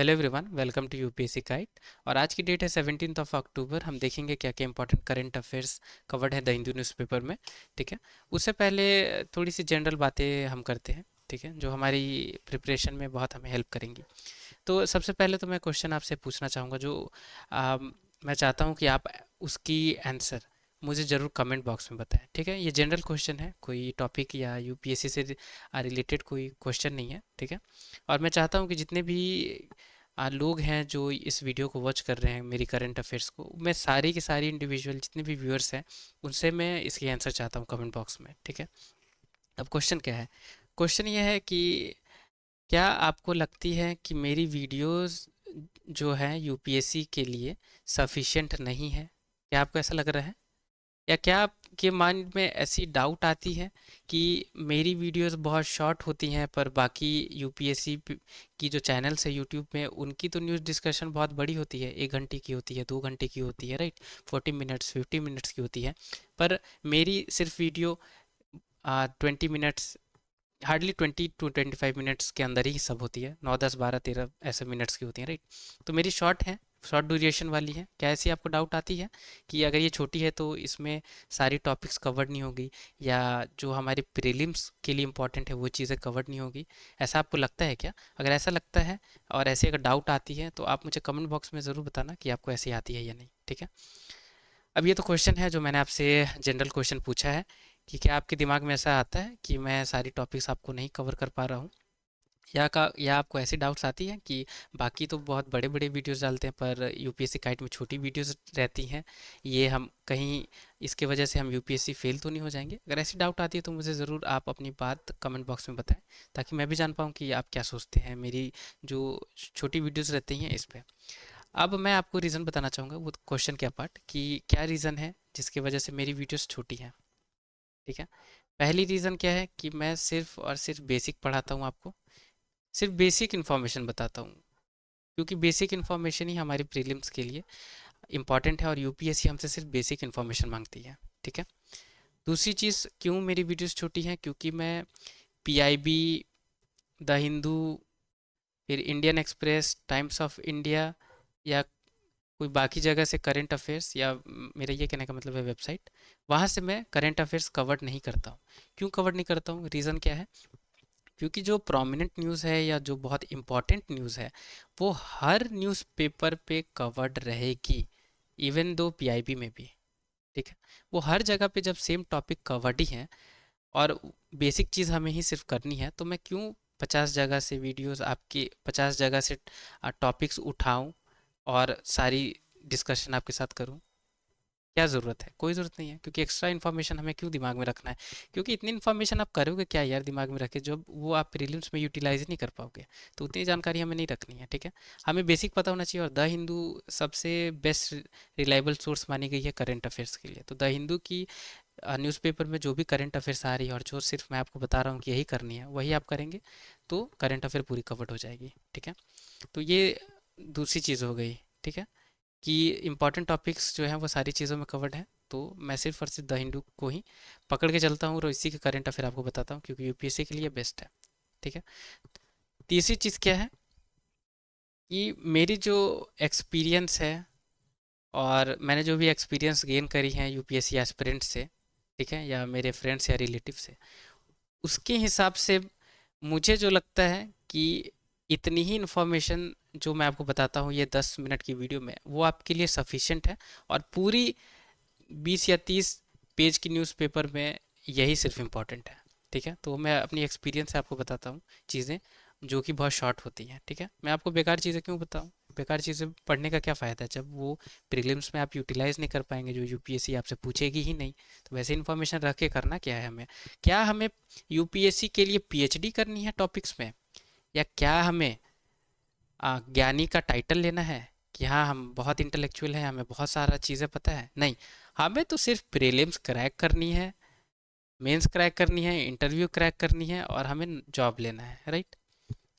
Hello everyone, welcome to UPSC guide. और आज की डेट है 17 अक्टूबर। हम देखेंगे क्या क्या इंपॉर्टेंट करंट अफेयर्स कवर्ड है द हिंदू न्यूज़पेपर में। ठीक है। उससे पहले थोड़ी सी जनरल बातें हम करते हैं, ठीक है, जो हमारी प्रिपरेशन में बहुत हमें हेल्प करेंगी। तो सबसे पहले तो मैं क्वेश्चन आपसे पूछना चाहूँगा जो मैं चाहता हूँ कि आप उसकी आंसर मुझे ज़रूर कमेंट बॉक्स में बताएं। ठीक है, ये जनरल क्वेश्चन है, कोई टॉपिक या यूपीएससी से रिलेटेड कोई क्वेश्चन नहीं है। ठीक है। और मैं चाहता हूँ कि जितने भी लोग हैं जो इस वीडियो को वॉच कर रहे हैं मेरी करंट अफेयर्स को, मैं सारी की सारी इंडिविजुअल जितने भी व्यूअर्स हैं उनसे मैं इसकी आंसर चाहता हूँ कमेंट बॉक्स में। ठीक है। अब क्वेश्चन क्या है? क्वेश्चन ये है कि क्या आपको लगती है कि मेरी वीडियोस जो है यूपीएससी के लिए सफिशिएंट नहीं है? क्या आपको ऐसा लग रहा है? या क्या आपके माइंड में ऐसी डाउट आती है कि मेरी वीडियोस बहुत शॉर्ट होती हैं पर बाकी यूपीएससी की जो चैनल्स है यूट्यूब में उनकी तो न्यूज़ डिस्कशन बहुत बड़ी होती है, 1 घंटे की होती है, 2 घंटे की होती है, राइट? 40 मिनट्स 50 मिनट्स की होती है। पर मेरी सिर्फ video 20 minutes, hardly 20 to 25 minutes के अंदर ही सब होती है, 9 10 12 13 ऐसे मिनट्स की होती हैं, राइट? तो मेरी शॉर्ट है, शॉर्ट ड्यूरेशन वाली है। क्या ऐसी आपको डाउट आती है कि अगर ये छोटी है तो इसमें सारी टॉपिक्स कवर नहीं होगी, या जो हमारी प्रीलिम्स के लिए इंपॉर्टेंट है वो चीज़ें कवर नहीं होगी? ऐसा आपको लगता है क्या? अगर ऐसा लगता है और ऐसे अगर डाउट आती है तो आप मुझे कमेंट बॉक्स में ज़रूर बताना कि आपको ऐसी आती है या नहीं। ठीक है। अब ये तो क्वेश्चन है जो मैंने आपसे जनरल क्वेश्चन पूछा है कि क्या आपके दिमाग में ऐसा आता है कि मैं सारी टॉपिक्स आपको नहीं कवर कर पा रहा हूँ, या आपको ऐसी डाउट्स आती हैं कि बाकी तो बहुत बड़े बड़े वीडियोस डालते हैं पर यूपीएससी काइट में छोटी वीडियोस रहती हैं, ये हम कहीं इसके वजह से हम यूपीएससी फेल तो नहीं हो जाएंगे? अगर ऐसी डाउट आती है तो मुझे ज़रूर आप अपनी बात कमेंट बॉक्स में बताएं, ताकि मैं भी जान पाऊँ कि आप क्या सोचते हैं मेरी जो छोटी वीडियोस रहती हैं इस पे। अब मैं आपको रीज़न बताना चाहूँगा, वो क्वेश्चन के अपार्ट, कि क्या रीज़न है जिसकी वजह से मेरी वीडियोस छोटी हैं। ठीक है। पहली रीज़न क्या है कि मैं सिर्फ और सिर्फ बेसिक पढ़ाता हूँ आपको, सिर्फ बेसिक इन्फॉर्मेशन बताता हूँ, क्योंकि बेसिक इन्फॉर्मेशन ही हमारी प्रीलिम्स के लिए इंपॉर्टेंट है और यूपीएससी हमसे सिर्फ बेसिक इन्फॉर्मेशन मांगती है। ठीक है। दूसरी चीज़ क्यों मेरी वीडियोस छोटी हैं, क्योंकि मैं पीआईबी, द हिंदू, फिर Indian express, times of India, या कोई बाकी जगह से करंट अफेयर्स, या मेरा ये कहने का मतलब है वेबसाइट, वहाँ से मैं करंट अफेयर्स कवर नहीं करता हूँ। क्यों कवर नहीं करता हूँ? रीज़न क्या है? क्योंकि जो प्रोमिनेंट न्यूज़ है या जो बहुत इंपॉर्टेंट न्यूज़ है वो हर न्यूज़पेपर पे कवर्ड रहेगी, इवन दो पीआईबी में भी। ठीक है। वो हर जगह पे जब सेम टॉपिक कवर्ड ही है और बेसिक चीज़ हमें ही सिर्फ करनी है, तो मैं क्यों 50 जगह से वीडियोस आपकी 50 जगह से टॉपिक्स उठाऊं और सारी डिस्कशन आपके साथ करूं? क्या ज़रूरत है? कोई ज़रूरत नहीं है, क्योंकि एक्स्ट्रा इन्फॉर्मेशन हमें क्यों दिमाग में रखना है? क्योंकि इतनी इन्फॉर्मेशन आप करोगे क्या यार दिमाग में रखे, जब वो आप प्रीलिम्स में यूटिलाइज ही नहीं कर पाओगे। तो उतनी जानकारी हमें नहीं रखनी है। ठीक है। हमें बेसिक पता होना चाहिए, और द हिंदू सबसे बेस्ट रिलायबल सोर्स मानी गई है करंट अफेयर्स के लिए। तो द हिंदू की न्यूज़पेपर में जो भी करंट अफेयर्स आ रही है और जो सिर्फ मैं आपको बता रहा हूँ कि यही करनी है वही आप करेंगे, तो करंट अफेयर पूरी कवर्ड हो जाएगी। ठीक है। तो ये दूसरी चीज़ हो गई। ठीक है, कि इंपॉर्टेंट टॉपिक्स जो हैं वो सारी चीज़ों में कवर्ड है, तो मैं सिर्फ और सिर्फ द हिंदू को ही पकड़ के चलता हूँ और इसी के करंट अफेयर आपको बताता हूँ, क्योंकि यूपीएससी के लिए बेस्ट है। ठीक है। तीसरी चीज़ क्या है कि मेरी जो एक्सपीरियंस है और मैंने जो भी एक्सपीरियंस गेन करी है यूपीएससी एस्पिरेंट से, ठीक है, या मेरे फ्रेंड्स या रिलेटिव से, उसके हिसाब से मुझे जो लगता है कि इतनी ही इन्फॉर्मेशन जो मैं आपको बताता हूँ ये 10 मिनट की वीडियो में, वो आपके लिए सफिशिएंट है। और पूरी 20 या 30 पेज की न्यूज़पेपर में यही सिर्फ इम्पॉर्टेंट है। ठीक है। तो मैं अपनी एक्सपीरियंस से आपको बताता हूँ चीज़ें जो कि बहुत शॉर्ट होती हैं। ठीक है। मैं आपको बेकार चीज़ें क्यों बताऊँ? बेकार चीज़ें पढ़ने का क्या फ़ायदा है जब वो प्रीलिम्स में आप यूटिलाइज नहीं कर पाएंगे, जो यूपीएससी आपसे पूछेगी ही नहीं। तो वैसे इन्फॉर्मेशन रख के करना क्या है हमें? क्या हमें यूपीएससी के लिए पीएचडी करनी है टॉपिक्स में, या क्या हमें ज्ञानी का टाइटल लेना है कि हाँ हम बहुत इंटेलेक्चुअल हैं, हमें बहुत सारा चीज़ें पता है? नहीं, हमें तो सिर्फ प्रीलिम्स क्रैक करनी है, मेंस क्रैक करनी है, इंटरव्यू क्रैक करनी है और हमें जॉब लेना है, राइट?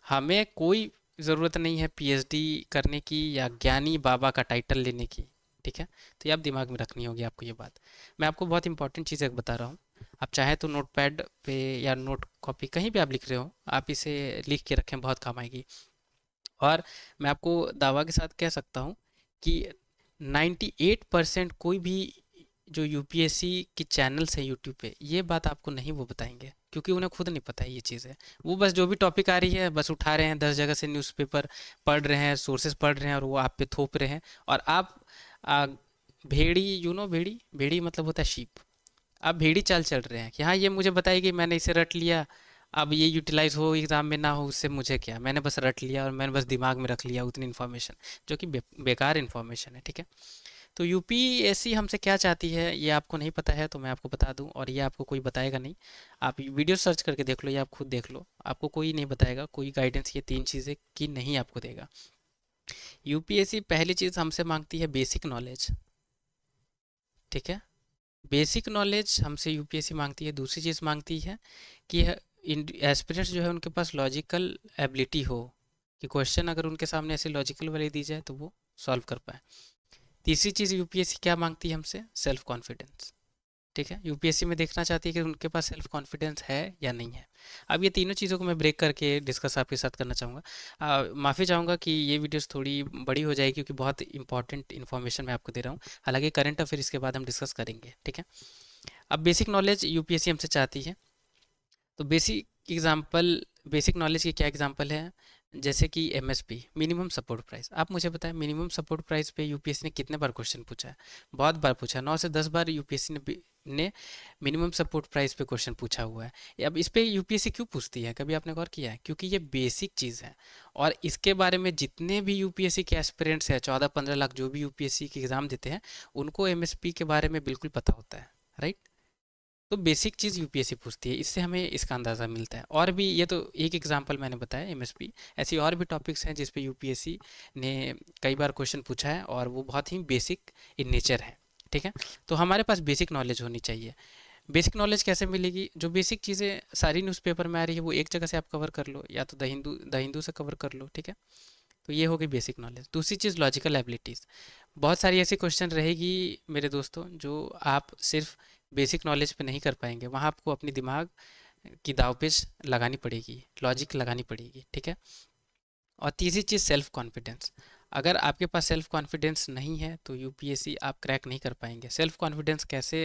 हमें कोई ज़रूरत नहीं है पीएचडी करने की या ज्ञानी बाबा का टाइटल लेने की। ठीक है। तो ये आप दिमाग में रखनी होगी आपको ये बात। मैं आपको बहुत इंपॉर्टेंट चीज़ें बता रहा हूँ, आप चाहे तो नोट पैड पे या नोट कॉपी कहीं भी आप लिख रहे हो, आप इसे लिख के रखें, बहुत काम आएगी। और मैं आपको दावा के साथ कह सकता हूँ कि 98% कोई भी जो यूपीएससी की चैनल्स हैं यूट्यूब पे, ये बात आपको नहीं वो बताएंगे, क्योंकि उन्हें खुद नहीं पता है ये चीज़ है। वो बस जो भी टॉपिक आ रही है बस उठा रहे हैं, 10 जगह से न्यूज़पेपर पढ़ रहे हैं, सोर्सेज पढ़ रहे हैं और वो आप पे थोप रहे हैं। और आप आ, भेड़ी, भेड़ी, भेड़ी मतलब होता है शीप। आप भेड़ी चाल चल रहे हैं कि हाँ ये मुझे बताइए, मैंने इसे रट लिया, अब ये यूटिलाइज हो एग्जाम में ना हो उससे मुझे क्या, मैंने बस रट लिया और मैंने बस दिमाग में रख लिया उतनी इन्फॉर्मेशन, जो कि बेकार इन्फॉर्मेशन है, ठीक है। तो यूपीएससी हमसे क्या चाहती है ये आपको नहीं पता है, तो मैं आपको बता दूं, और ये आपको कोई बताएगा नहीं। आप वीडियो सर्च करके देख लो या आप खुद देख लो, आपको कोई नहीं बताएगा, कोई गाइडेंस ये तीन चीज़ें की नहीं आपको देगा। यूपीएससी पहली चीज़ हमसे मांगती है बेसिक नॉलेज, ठीक है। बेसिक नॉलेज हमसे यूपीएससी मांगती है। दूसरी चीज़ मांगती है कि एस्पिरेंट्स जो है उनके पास लॉजिकल एबिलिटी हो, कि क्वेश्चन अगर उनके सामने ऐसे लॉजिकल वाली दी जाए तो वो सॉल्व कर पाए। तीसरी चीज़ यूपीएससी क्या मांगती है हमसे, सेल्फ कॉन्फिडेंस, ठीक है। यूपीएससी में देखना चाहती है कि उनके पास सेल्फ कॉन्फिडेंस है या नहीं है। अब ये तीनों चीज़ों को मैं ब्रेक करके डिस्कस आपके साथ करना चाहूँगा। माफ़ी चाहूँगा कि ये वीडियोस थोड़ी बड़ी हो जाएगी, क्योंकि बहुत इंपॉर्टेंट इन्फॉर्मेशन मैं आपको दे रहा हूँ। हालांकि करंट अफेयर इसके बाद हम डिस्कस करेंगे, ठीक है। अब बेसिक नॉलेज यूपीएससी हमसे चाहती है, तो बेसिक नॉलेज के क्या एग्जांपल है, जैसे कि एमएसपी, मिनिमम सपोर्ट प्राइस। आप मुझे बताएं मिनिमम सपोर्ट प्राइस पे यूपीएससी ने कितने बार क्वेश्चन पूछा है? बहुत बार पूछा है, 9 से 10 बार यूपीएससी ने मिनिमम सपोर्ट प्राइस पे क्वेश्चन पूछा हुआ है। अब इस पे यूपीएससी क्यों पूछती है, कभी आपने गौर किया है? क्योंकि ये बेसिक चीज़ है, और इसके बारे में जितने भी यूपीएससी के एस्पिरेंट्स हैं, 14-15 लाख जो भी यूपीएससी के एग्ज़ाम देते हैं, उनको एमएसपी के बारे में बिल्कुल पता होता है, राइट। तो बेसिक चीज़ यूपीएससी पूछती है, इससे हमें इसका अंदाज़ा मिलता है। और भी, ये तो एक एग्जांपल मैंने बताया एमएसपी, ऐसी और भी टॉपिक्स हैं जिस पे यूपीएससी ने कई बार क्वेश्चन पूछा है और वो बहुत ही बेसिक इन नेचर है, ठीक है। तो हमारे पास बेसिक नॉलेज होनी चाहिए। बेसिक नॉलेज कैसे मिलेगी? जो बेसिक चीज़ें सारी न्यूज़पेपर में आ रही है वो एक जगह से आप कवर कर लो, या तो द हिंदू से कवर कर लो, ठीक है। तो ये हो गई बेसिक नॉलेज। दूसरी चीज़ लॉजिकल एबिलिटीज़। बहुत सारी ऐसी क्वेश्चन रहेगी मेरे दोस्तों जो आप सिर्फ बेसिक नॉलेज पे नहीं कर पाएंगे, वहाँ आपको अपनी दिमाग की दांवपेच लगानी पड़ेगी, लॉजिक लगानी पड़ेगी, ठीक है। और तीसरी चीज़ सेल्फ कॉन्फिडेंस। अगर आपके पास सेल्फ कॉन्फिडेंस नहीं है तो यूपीएससी आप क्रैक नहीं कर पाएंगे। सेल्फ कॉन्फिडेंस कैसे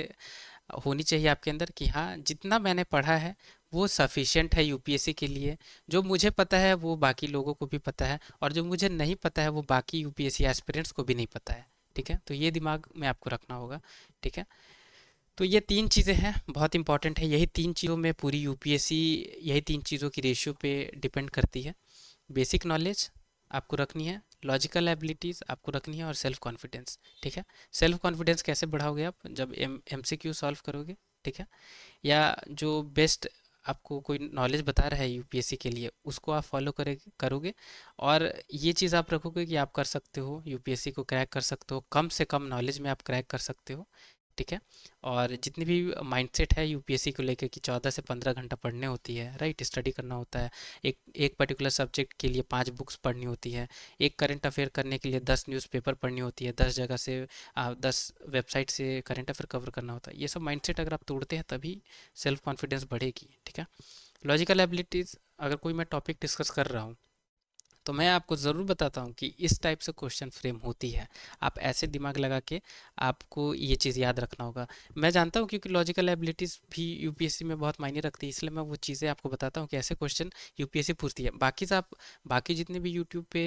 होनी चाहिए आपके अंदर, कि हाँ जितना मैंने पढ़ा है वो सफिशिएंट है यूपीएससी के लिए, जो मुझे पता है वो बाकी लोगों को भी पता है, और जो मुझे नहीं पता है वो बाकी यूपीएससी एस्पिरेंट्स को भी नहीं पता है, ठीक है। तो ये दिमाग में आपको रखना होगा, ठीक है। तो ये तीन चीज़ें हैं, बहुत इंपॉर्टेंट है। यही तीन चीज़ों में पूरी यूपीएससी, यही तीन चीज़ों की रेशियो पे डिपेंड करती है। बेसिक नॉलेज आपको रखनी है, लॉजिकल एबिलिटीज़ आपको रखनी है, और सेल्फ कॉन्फिडेंस, ठीक है। सेल्फ कॉन्फिडेंस कैसे बढ़ाओगे आप? जब एमसीक्यू सॉल्व करोगे, ठीक है, या जो बेस्ट आपको कोई नॉलेज बता रहा है यूपीएससी के लिए उसको आप फॉलो करोगे, और ये चीज़ आप रखोगे कि आप कर सकते हो, यूपीएससी को क्रैक कर सकते हो, कम से कम नॉलेज में आप क्रैक कर सकते हो, ठीक है। और जितनी भी माइंडसेट है यूपीएससी को लेकर कि 14 से 15 घंटा पढ़ने होती है, राइट, स्टडी करना होता है, एक एक पर्टिकुलर सब्जेक्ट के लिए 5 बुक्स पढ़नी होती है, एक करंट अफेयर करने के लिए 10 न्यूज़पेपर पढ़नी होती है, 10 जगह से 10 वेबसाइट से करंट अफेयर कवर करना होता है। ये सब माइंडसेट अगर आप तोड़ते हैं तभी सेल्फ कॉन्फिडेंस बढ़ेगी, ठीक है। लॉजिकल एबिलिटीज़, अगर कोई मैं टॉपिक डिस्कस कर रहा हूँ तो मैं आपको ज़रूर बताता हूँ कि इस टाइप से क्वेश्चन फ्रेम होती है। आप ऐसे दिमाग लगा के आपको ये चीज़ याद रखना होगा। मैं जानता हूँ क्योंकि लॉजिकल एबिलिटीज़ भी यूपीएससी में बहुत मायने रखती है, इसलिए मैं वो चीज़ें आपको बताता हूँ कि ऐसे क्वेश्चन यूपीएससी पूछती है। बाकी जितने भी यूट्यूब पे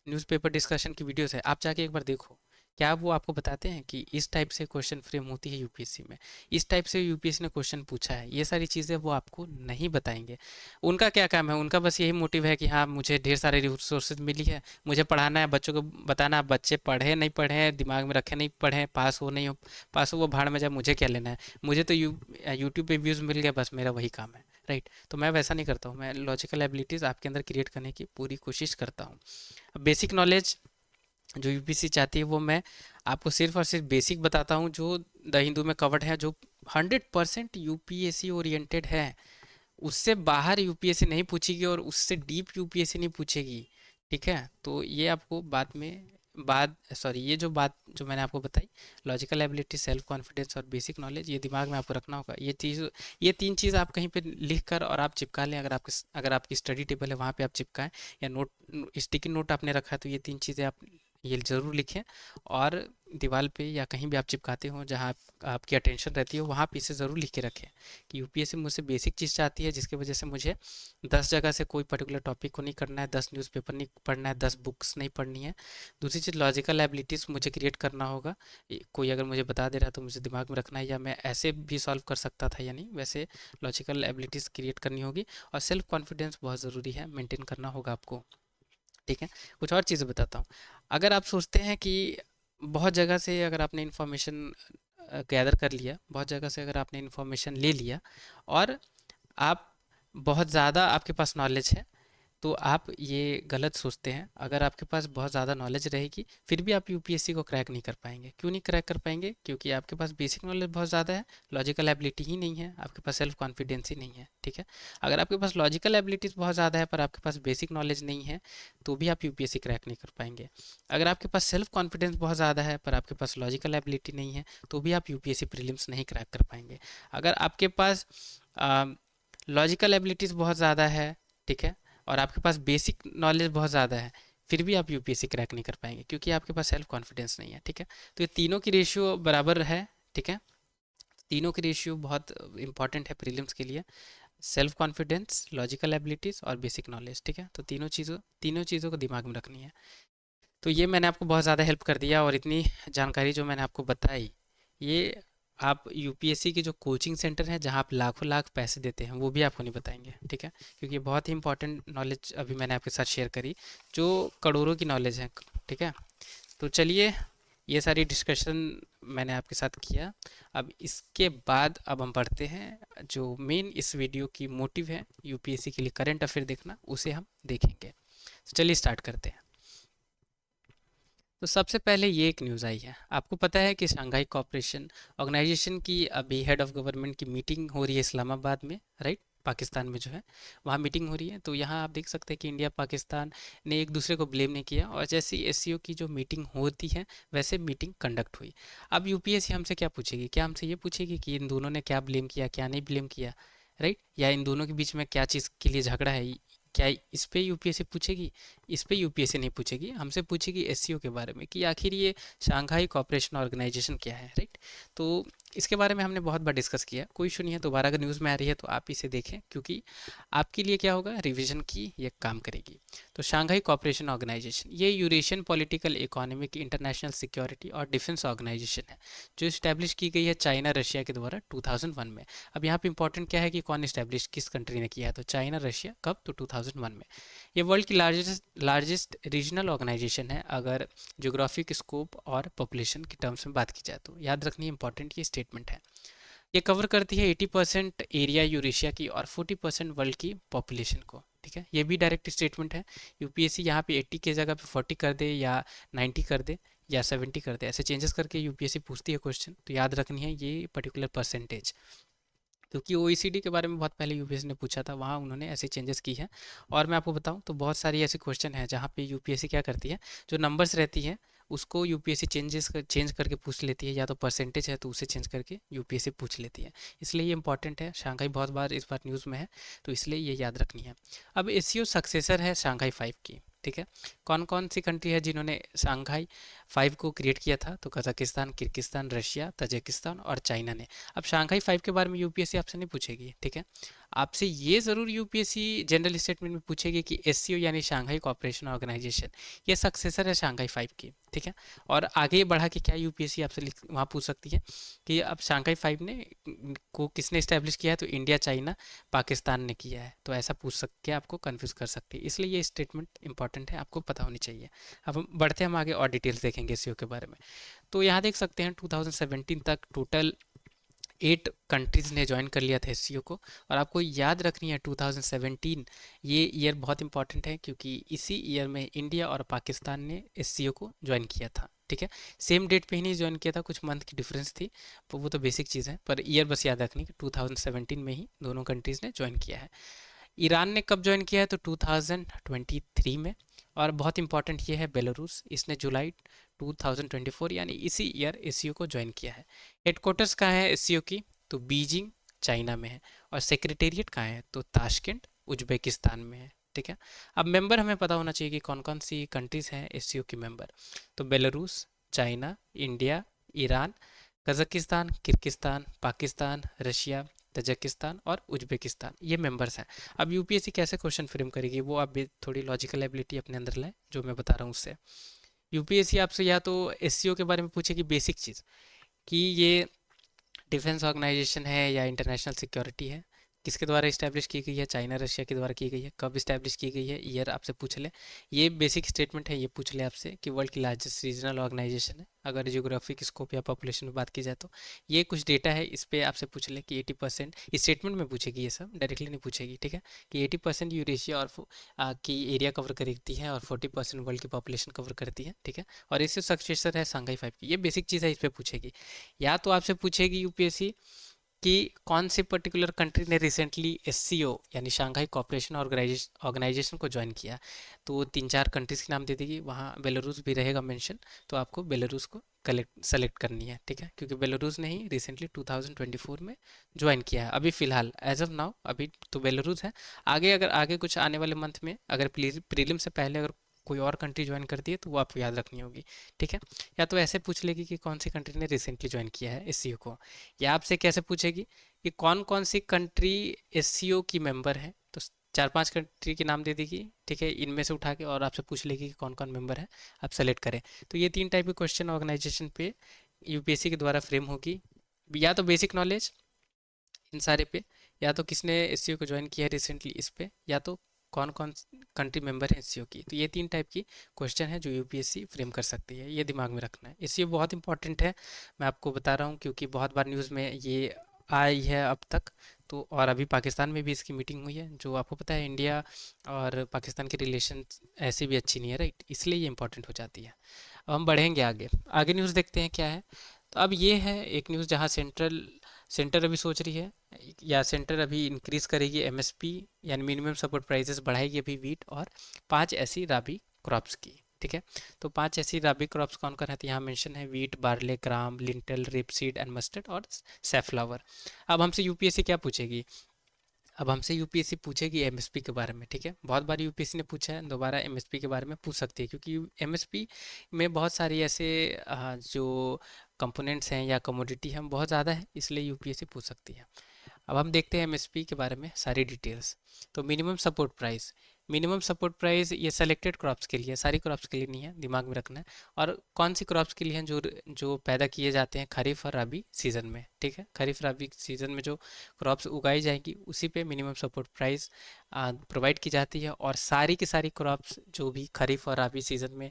न्यूज़पेपर डिस्कशन की वीडियोस है, आप जाके एक बार देखो, क्या वो आपको बताते हैं कि इस टाइप से क्वेश्चन फ्रेम होती है यूपीएससी में, इस टाइप से यूपीएससी ने क्वेश्चन पूछा है? ये सारी चीज़ें वो आपको नहीं बताएंगे। उनका क्या काम है? उनका बस यही मोटिव है कि हाँ मुझे ढेर सारे रिसोर्सेज मिली है, मुझे पढ़ाना है, बच्चों को बताना है, बच्चे पढ़े नहीं पढ़े, दिमाग में रखे नहीं पढ़े, पास हो नहीं हो, पास हो वो भाड़ में जाए, मुझे क्या लेना है, मुझे तो यूट्यूब पे व्यूज़ मिल गया, बस मेरा वही काम है, राइट। तो मैं वैसा नहीं करता हूँ, मैं लॉजिकल एबिलिटीज़ आपके अंदर क्रिएट करने की पूरी कोशिश करता हूँ। बेसिक नॉलेज जो यूपीएससी चाहती है वो मैं आपको सिर्फ और सिर्फ बेसिक बताता हूँ, जो द हिंदू में कवर्ड है, जो 100% यूपीएससी ओरिएंटेड है। उससे बाहर यूपीएससी नहीं पूछेगी और उससे डीप यूपीएससी नहीं पूछेगी, ठीक है। तो ये आपको बाद में बात, सॉरी, ये जो बात जो मैंने आपको बताई, लॉजिकल एबिलिटी, सेल्फ कॉन्फिडेंस और बेसिक नॉलेज, ये दिमाग में आपको रखना होगा। ये तीन चीज़ आप कहीं पे लिख कर और आप चिपका लें, अगर आपकी स्टडी टेबल है वहाँ पे आप चिपकाएं, या नोट, स्टिकी नोट आपने रखा है तो ये तीन चीज़ें आप ये ज़रूर लिखें। और दीवार पे या कहीं भी आप चिपकाते हो जहाँ आपकी अटेंशन रहती हो, वहाँ पे इसे ज़रूर लिख के रखें कि यूपीएससी मुझसे बेसिक चीज़ चाहती है, जिसकी वजह से मुझे 10 जगह से कोई पर्टिकुलर टॉपिक को नहीं करना है, 10 न्यूज़पेपर नहीं पढ़ना है, 10 बुक्स नहीं पढ़नी है। दूसरी चीज़, लॉजिकल एबिलिटीज़ मुझे क्रिएट करना होगा। कोई अगर मुझे बता दे रहा है तो मुझे दिमाग में रखना है, या मैं ऐसे भी सॉल्व कर सकता था या नहीं, वैसे लॉजिकल एबिलिटीज़ क्रिएट करनी होगी। और सेल्फ कॉन्फिडेंस बहुत ज़रूरी है, मेंटेन करना होगा आपको। ठीक है, कुछ और चीज़ें बताता हूँ। अगर आप सोचते हैं कि बहुत जगह से अगर आपने इन्फॉर्मेशन गैदर कर लिया, बहुत जगह से अगर आपने इन्फॉर्मेशन ले लिया, और आप बहुत ज़्यादा आपके पास नॉलेज है, तो आप ये गलत सोचते हैं। अगर आपके पास बहुत ज़्यादा नॉलेज रहेगी फिर भी आप यूपीएससी को क्रैक नहीं कर पाएंगे। क्यों नहीं क्रैक कर पाएंगे? क्योंकि आपके पास बेसिक नॉलेज बहुत ज़्यादा है, लॉजिकल एबिलिटी ही नहीं है, आपके पास सेल्फ कॉन्फिडेंस ही नहीं है। ठीक है, अगर आपके पास लॉजिकल एबिलिटीज़ बहुत ज़्यादा है पर आपके पास बेसिक नॉलेज नहीं है, तो भी आप यूपीएससी क्रैक नहीं कर पाएंगे। अगर आपके पास सेल्फ कॉन्फिडेंस बहुत ज़्यादा है पर आपके पास लॉजिकल एबिलिटी नहीं है, तो भी आप यूपीएससी प्रीलिम्स नहीं क्रैक कर पाएंगे। अगर आपके पास लॉजिकल एबिलिटीज़ बहुत ज़्यादा है, ठीक है, और आपके पास बेसिक नॉलेज बहुत ज़्यादा है, फिर भी आप यूपीएससी क्रैक नहीं कर पाएंगे, क्योंकि आपके पास सेल्फ कॉन्फिडेंस नहीं है। ठीक है, तो ये तीनों की रेशियो बराबर है। ठीक है, तीनों की रेशियो बहुत इंपॉर्टेंट है प्रीलिम्स के लिए, सेल्फ कॉन्फिडेंस, लॉजिकल एबिलिटीज़ और बेसिक नॉलेज। ठीक है, तो तीनों चीज़ों को दिमाग में रखनी है। तो ये मैंने आपको बहुत ज़्यादा हेल्प कर दिया, और इतनी जानकारी जो मैंने आपको बताई, ये आप यूपीएससी के जो कोचिंग सेंटर हैं जहाँ आप लाखों लाख पैसे देते हैं, वो भी आपको नहीं बताएंगे। ठीक है, क्योंकि ये बहुत ही इंपॉर्टेंट नॉलेज अभी मैंने आपके साथ शेयर करी, जो करोड़ों की नॉलेज है। ठीक है, तो चलिए, ये सारी डिस्कशन मैंने आपके साथ किया। अब इसके बाद अब हम पढ़ते हैं जो मेन इस वीडियो की मोटिव है, यूपीएससी के लिए करंट अफेयर देखना, उसे हम देखेंगे। तो चलिए स्टार्ट करते हैं। तो सबसे पहले ये एक न्यूज़ आई है, आपको पता है कि शंघाई कोऑपरेशन ऑर्गेनाइजेशन की अभी हेड ऑफ गवर्नमेंट की मीटिंग हो रही है इस्लामाबाद में, राइट, पाकिस्तान में जो है, वहाँ मीटिंग हो रही है। तो यहाँ आप देख सकते हैं कि इंडिया पाकिस्तान ने एक दूसरे को ब्लेम नहीं किया, और जैसे एससीओ की जो मीटिंग होती है वैसे मीटिंग कंडक्ट हुई। अब यूपीएससी हमसे क्या पूछेगी? क्या हमसे ये पूछेगी कि इन दोनों ने क्या ब्लेम किया, क्या नहीं ब्लेम किया, राइट, या इन दोनों के बीच में क्या चीज़ के लिए झगड़ा है? क्या इस पे यूपीएससी पूछेगी? इस पे यूपीएससी नहीं पूछेगी, हमसे पूछेगी एससीओ के बारे में, कि आखिर ये शंघाई कोऑपरेशन ऑर्गेनाइजेशन क्या है, राइट। तो इसके बारे में हमने बहुत बार डिस्कस किया, कोई इशू नहीं है, दोबारा अगर न्यूज़ में आ रही है तो आप इसे देखें, क्योंकि आपके लिए क्या होगा, रिवीजन की ये काम करेगी। तो शंघाई कोऑपरेशन ऑर्गेनाइजेशन ये Eurasian political, economic, international security और डिफेंस ऑर्गेनाइजेशन है, जो इस्टेब्लिश की गई है चाइना रशिया के द्वारा 2001 में। अब यहाँ पे इंपॉर्टेंट क्या है कि कौन इस्टेब्लिश, किस कंट्री ने किया है, तो चाइना रशिया, कब, तो 2001 में। ये वर्ल्ड की लार्जेस्ट रीजनल ऑर्गेनाइजेशन है, अगर ज्योग्राफिक स्कोप और पॉपुलेशन की टर्म्स में बात की जाए तो। याद रखनी इंपॉर्टेंट ये स्टेटमेंट है। ये कवर करती है 80% एरिया यूरेशिया की और 40% वर्ल्ड की पॉपुलेशन को। ठीक है, ये भी डायरेक्ट स्टेटमेंट है। यूपीएससी यहाँ पे 80 की जगह पे 40 कर दे, या 90 कर दे, या 70 कर दे, ऐसे चेंजेस करके यूपीएससी पूछती है क्वेश्चन, तो याद रखनी है ये पर्टिकुलर परसेंटेज। क्योंकि ओईसीडी के बारे में बहुत पहले यूपीएससी ने पूछा था, वहाँ उन्होंने ऐसे चेंजेस की है। और मैं आपको बताऊं तो बहुत सारी ऐसे क्वेश्चन है जहाँ पे यूपीएससी क्या करती है, जो नंबर्स रहती है उसको यूपीएससी चेंज करके पूछ लेती है, या तो परसेंटेज है तो उसे चेंज करके यूपीएससी पूछ लेती है। इसलिए ये इंपॉर्टेंट है। शंघाई बहुत बार इस बार न्यूज़ में है, तो इसलिए ये याद रखनी है। अब एससीओ सक्सेसर है शंघाई 5 की। ठीक है, कौन कौन सी कंट्री है जिन्होंने शंघाई 5 को क्रिएट किया था, तो कजाकिस्तान, किर्गिस्तान, रशिया, तजिकिस्तान और चाइना ने। अब शंघाई 5 के बारे में यूपीएससी आपसे नहीं पूछेगी। ठीक है, आपसे ये ज़रूर यूपीएससी जनरल स्टेटमेंट में पूछेगी कि एससीओ यानी शंघाई कोऑपरेशन ऑर्गेनाइजेशन ये सक्सेसर है शंघाई 5 की। ठीक है, और आगे बढ़ा के क्या यूपीएससी आपसे वहाँ पूछ सकती है कि अब शंघाई 5 ने को किसने इस्टेब्लिश किया है, तो इंडिया, चाइना, पाकिस्तान ने किया है। तो ऐसा पूछ सकते हैं, आपको कंफ्यूज कर सकती है, इसलिए ये स्टेटमेंट इंपॉर्टेंट है, आपको पता होनी चाहिए। अब हम बढ़ते हैं, हम आगे और डिटेल्स देखेंगे एससीओ के बारे में। तो यहाँ देख सकते हैं 2017 तक टोटल 8 कंट्रीज़ ने ज्वाइन कर लिया था एससीओ को। और आपको याद रखनी है 2017 ये ईयर बहुत इंपॉर्टेंट है, क्योंकि इसी ईयर में इंडिया और पाकिस्तान ने एससीओ को ज्वाइन किया था। ठीक है, सेम डेट पे ही नहीं ज्वाइन किया था, कुछ मंथ की डिफरेंस थी, तो वो तो बेसिक चीज़ है, पर ईयर बस याद रखनी कि 2017 में ही दोनों कंट्रीज़ ने ज्वाइन किया है। ईरान ने कब ज्वाइन किया है, तो 2023 में। और बहुत इंपॉर्टेंट ये है बेलारूस, इसने जुलाई 2024 यानी इसी ईयर एससीओ को ज्वाइन किया है। हेडक्वार्टर्स कहाँ है एससीओ की? तो बीजिंग चाइना में है। और सेक्रेटेरिएट कहाँ है? तो ताशकेंट उज्बेकिस्तान में है। ठीक है। अब मेंबर हमें पता होना चाहिए कि कौन कौन सी कंट्रीज हैं एससीओ की मेंबर। तो Belarus, China, India, Iran, Kazakhstan, Kyrgyzstan, Pakistan, Russia, Tajikistan और उज्बेकिस्तान, ये मेंबर्स हैं। अब यूपीएससी कैसे क्वेश्चन फ्रेम करेगी वो आप भी थोड़ी लॉजिकल एबिलिटी अपने अंदर लाएं, जो मैं बता रहा हूँ उससे। यूपीएससी आपसे या तो एससीओ के बारे में पूछेगी बेसिक चीज़, कि ये डिफेंस ऑर्गेनाइजेशन है या इंटरनेशनल सिक्योरिटी है, किसके द्वारा इस्टेब्लिश की गई है? चाइना रशिया के द्वारा की गई है। कब इस्टेब्लिश की गई है? ईयर आपसे पूछ ले। ये बेसिक स्टेटमेंट है, ये पूछ ले आपसे कि वर्ल्ड की लार्जेस्ट रीजनल ऑर्गेनाइजेशन है अगर जियोग्राफिक स्कोप या पॉपुलेशन में बात की जाए तो। ये कुछ डेटा है, इस पर आपसे पूछ ले कि 80% स्टेटमेंट में पूछेगी, ये सब डायरेक्टली नहीं पूछेगी। ठीक है। कि 80% यूरेशिया और की एरिया कवर करती है और 40% वर्ल्ड की पॉपुलेशन कवर करती है। ठीक है। और इससे सक्सेसर है सांघाई 5 की। ये बेसिक चीज़ है, इस पर पूछेगी। या तो आपसे पूछेगी यूपीएससी कि कौन सी पर्टिकुलर कंट्री ने रिसेंटली एससीओ यानी शंघाई कोऑपरेशन ऑर्गेनाइजेशन को ज्वाइन किया। तो तीन चार कंट्रीज के नाम दे देगी, वहाँ बेलारूस भी रहेगा मेंशन। तो आपको बेलारूस को कलेक्ट सेलेक्ट करनी है। ठीक है। क्योंकि बेलारूस ने ही रिसेंटली 2024 में ज्वाइन किया है। अभी फिलहाल एज ऑफ नाउ अभी तो बेलारूस है। आगे अगर आगे कुछ आने वाले मंथ में अगर प्रीलिम से पहले अगर कोई और कंट्री ज्वाइन करती है तो वो आपको याद रखनी होगी। ठीक है। या तो ऐसे पूछ लेगी कि कौन सी कंट्री ने रिसेंटली ज्वाइन किया है एससीओ को। या आपसे कैसे पूछेगी कि कौन कौन सी कंट्री एससीओ की मेंबर है। तो चार पांच कंट्री के नाम दे देगी। ठीक है। इनमें से उठा के और आपसे पूछ लेगी कि कौन कौन मेंबर है, आप सेलेक्ट करें। तो ये तीन टाइप के क्वेश्चन ऑर्गेनाइजेशन पे यूपीएससी के द्वारा फ्रेम होगी। या तो बेसिक नॉलेज इन सारे पे, या तो किसने एससीओ को ज्वाइन किया है रिसेंटली इस पे, या तो कौन कौन कंट्री मेंबर है एससीओ की। तो ये तीन टाइप की क्वेश्चन है जो यूपीएससी फ्रेम कर सकती है, ये दिमाग में रखना है। एससीओ बहुत इंपॉर्टेंट है, मैं आपको बता रहा हूँ क्योंकि बहुत बार न्यूज़ में ये आई है अब तक। तो और अभी पाकिस्तान में भी इसकी मीटिंग हुई है, जो आपको पता है इंडिया और पाकिस्तान के रिलेशन ऐसे भी अच्छी नहीं है, राइट, इसलिए ये इंपॉर्टेंट हो जाती है। अब हम बढ़ेंगे आगे, आगे न्यूज़ देखते हैं क्या है। तो अब ये है एक न्यूज़ जहाँ सेंटर अभी सोच रही है या सेंटर अभी इंक्रीज करेगी एमएसपी यानी मिनिमम सपोर्ट प्राइसेस बढ़ाएगी अभी वीट और पांच ऐसी राबी क्रॉप्स की। ठीक है। तो पांच ऐसी राबी क्रॉप्स कौन कौन रहती है यहाँ मेंशन है? Wheat, barley, gram, lintel, rapeseed and mustard और सैफलावर। अब हमसे यूपीएससी क्या पूछेगी? अब हमसे यूपीएससी पूछेगी एमएसपी के बारे में। ठीक है। बहुत बार यूपीएससी ने पूछा है, दोबारा एमएसपी के बारे में पूछ सकती है क्योंकि एमएसपी में बहुत सारी ऐसे जो कंपोनेंट्स हैं या कमोडिटी हैं बहुत ज़्यादा है, इसलिए यूपीएससी पूछ सकती है। अब हम देखते हैं एमएसपी के बारे में सारी डिटेल्स। तो मिनिमम सपोर्ट प्राइस ये सेलेक्टेड क्रॉप्स के लिए, सारी क्रॉप्स के लिए नहीं है, दिमाग में रखना है। और कौन सी क्रॉप्स के लिए हैं? जो जो पैदा किए जाते हैं खरीफ और रबी सीज़न में। ठीक है। खरीफ रबी सीज़न में जो क्रॉप्स उगाई जाएंगी उसी पे मिनिमम सपोर्ट प्राइस प्रोवाइड की जाती है। और सारी की सारी क्रॉप्स जो भी खरीफ और रबी सीज़न में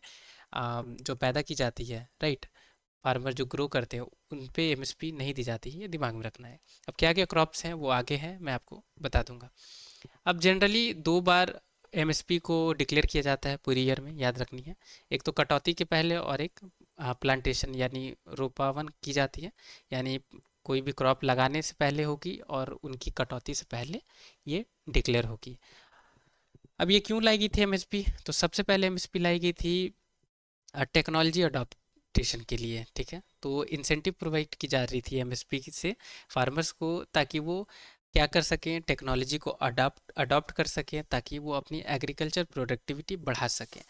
जो पैदा की जाती है, राइट, फार्मर जो ग्रो करते हैं उन पे एमएसपी नहीं दी जाती है, ये दिमाग में रखना है। अब क्या क्या क्रॉप्स हैं वो आगे हैं, मैं आपको बता दूंगा। अब जनरली दो बार एमएसपी को डिक्लेयर किया जाता है पूरी ईयर में, याद रखनी है। एक तो कटौती के पहले और एक प्लांटेशन यानी रोपावन की जाती है, यानी कोई भी क्रॉप लगाने से पहले होगी और उनकी कटौती से पहले ये डिक्लेयर होगी। अब ये क्यों लाई गई थी एमएसपी? तो सबसे पहले एमएसपी लाई गई थी टेक्नोलॉजी अडॉप्टेशन के लिए। ठीक है। तो इंसेंटिव प्रोवाइड की जा रही थी एमएसपी से फार्मर्स को, ताकि वो क्या कर सकें, टेक्नोलॉजी को अडॉप्ट कर सकें, ताकि वो अपनी एग्रीकल्चर प्रोडक्टिविटी बढ़ा सकें।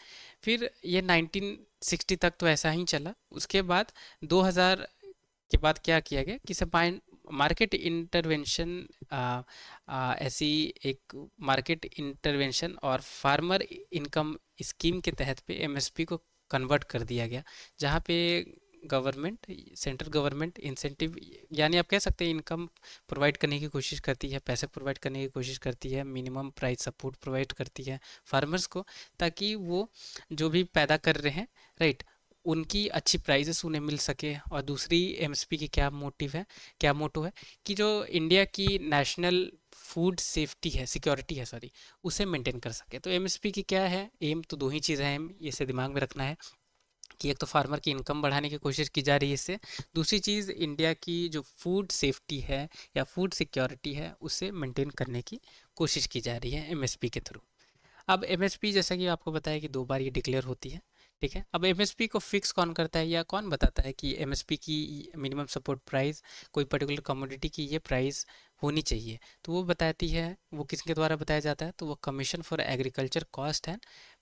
फिर ये 1960 तक तो ऐसा ही चला। उसके बाद 2000 के बाद क्या किया गया कि सप्लाई मार्केट इंटरवेंशन, ऐसी एक मार्केट इंटरवेंशन और फार्मर इनकम स्कीम के तहत पे एमएसपी को कन्वर्ट कर दिया गया, जहाँ पे गवर्नमेंट, सेंट्रल गवर्नमेंट इंसेंटिव यानी आप कह सकते हैं इनकम प्रोवाइड करने की कोशिश करती है, पैसे प्रोवाइड करने की कोशिश करती है, मिनिमम प्राइस सपोर्ट प्रोवाइड करती है फार्मर्स को, ताकि वो जो भी पैदा कर रहे हैं, राइट, उनकी अच्छी प्राइजेस उन्हें मिल सके। और दूसरी एमएसपी की क्या मोटिव है, क्या मोटो है, कि जो इंडिया की नेशनल फूड सेफ्टी है, सिक्योरिटी है, सॉरी, उसे मेंटेन कर सके। तो एमएसपी की क्या है एम? तो दो ही चीज़ें हैं, इसे दिमाग में रखना है कि एक तो फार्मर की इनकम बढ़ाने की कोशिश की जा रही है इससे, दूसरी चीज़ इंडिया की जो फूड सेफ्टी है या फूड सिक्योरिटी है उसे मेंटेन करने की कोशिश की जा रही है एमएसपी के थ्रू। अब एमएसपी जैसा कि आपको बताया कि 2 बार ये डिक्लेयर होती है, ठीक है। अब एमएसपी को फिक्स कौन करता है या कौन बताता है कि एमएसपी की मिनिमम सपोर्ट प्राइस, कोई पर्टिकुलर कमोडिटी की ये प्राइस होनी चाहिए, तो वो बताती है, वो किसके द्वारा बताया जाता है, तो वो commission for agriculture cost and